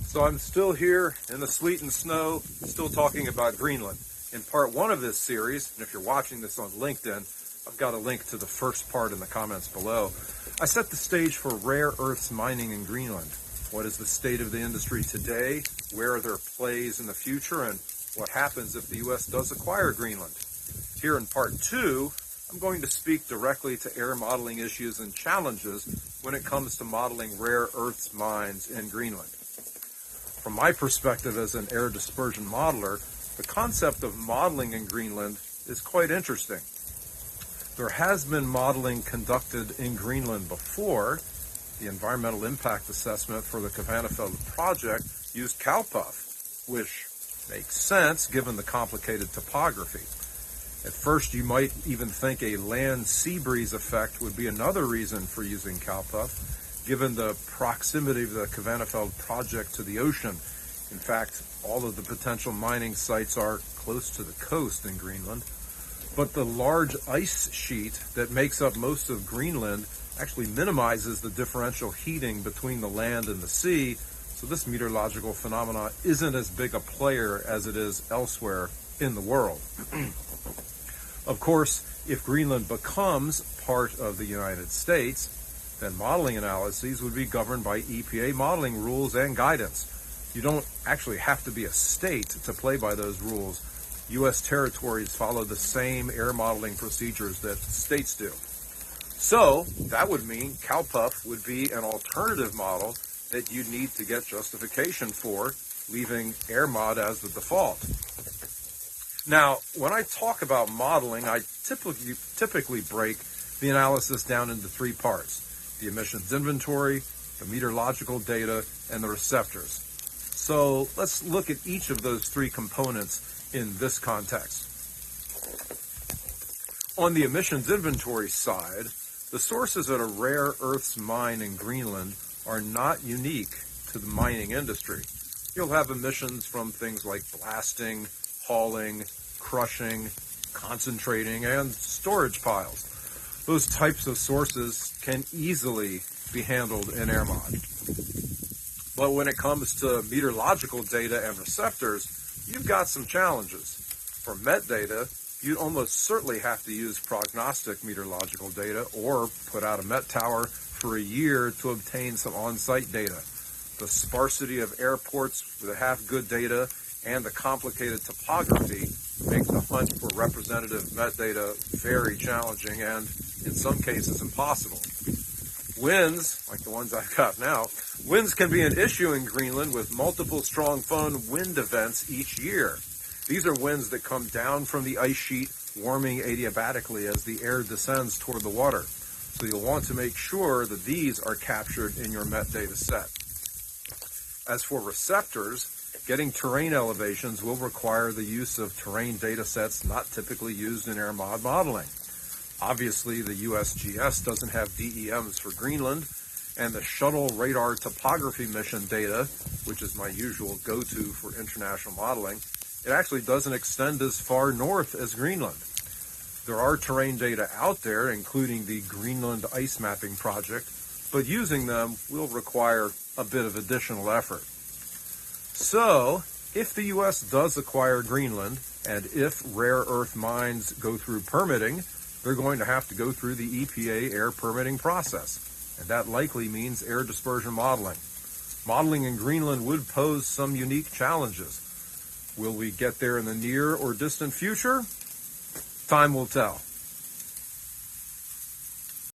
So I'm still here in the sleet and snow, still talking about Greenland. In part one of this series, and if you're watching this on LinkedIn, I've got a link to the first part in the comments below. I set the stage for rare earths mining in Greenland. What is the state of the industry today? Where are their plays in the future? And what happens if the U.S. does acquire Greenland? Here in part two, I'm going to speak directly to air modeling issues and challenges when it comes to modeling rare earths mines in Greenland. From my perspective as an air dispersion modeler, the concept of modeling in Greenland is quite interesting. There has been modeling conducted in Greenland before. The environmental impact assessment for the Kvanefjeld project used cowpuff, which makes sense given the complicated topography. At first, you might even think a land sea breeze effect would be another reason for using cowpuff, given the proximity of the Kvanefjeld project to the ocean. In fact, all of the potential mining sites are close to the coast in Greenland. But the large ice sheet that makes up most of Greenland actually minimizes the differential heating between the land and the sea, so this meteorological phenomena isn't as big a player as it is elsewhere in the world. Of course, if Greenland becomes part of the United States, then modeling analyses would be governed by EPA modeling rules and guidance. You don't actually have to be a state to play by those rules. U.S. territories follow the same air modeling procedures that states do. So that would mean cowpuff would be an alternative model that you'd need to get justification for, leaving AirMod as the default. Now, when I talk about modeling, I typically break the analysis down into three parts: the emissions inventory, the meteorological data, and the receptors. So let's look at each of those three components in this context. On the emissions inventory side, the sources at a rare earths mine in Greenland are not unique to the mining industry. You'll have emissions from things like blasting, hauling, crushing, concentrating, and storage piles. Those types of sources can easily be handled in AirMod. But when it comes to meteorological data and receptors, you've got some challenges. For metadata, you'd almost certainly have to use prognostic meteorological data or put out a met tower for a year to obtain some on-site data. The sparsity of airports that have good data and the complicated topography make the hunt for representative metadata very challenging and, in some cases, impossible. Winds, like the ones I've got now, winds can be an issue in Greenland with multiple strong phone wind events each year. These are winds that come down from the ice sheet, warming adiabatically as the air descends toward the water. So you'll want to make sure that these are captured in your metadata set. As for receptors, getting terrain elevations will require the use of terrain data sets not typically used in AirMod modeling. Obviously, the USGS doesn't have DEMs for Greenland, and the shuttle radar topography mission data, which is my usual go-to for international modeling, it actually doesn't extend as far north as Greenland. There are terrain data out there, including the Greenland Ice Mapping Project, but using them will require a bit of additional effort. So, if the U.S. does acquire Greenland, and if rare earth mines go through permitting, they're going to have to go through the EPA air permitting process, and that likely means air dispersion modeling. Modeling in Greenland would pose some unique challenges. Will we get there in the near or distant future? Time will tell.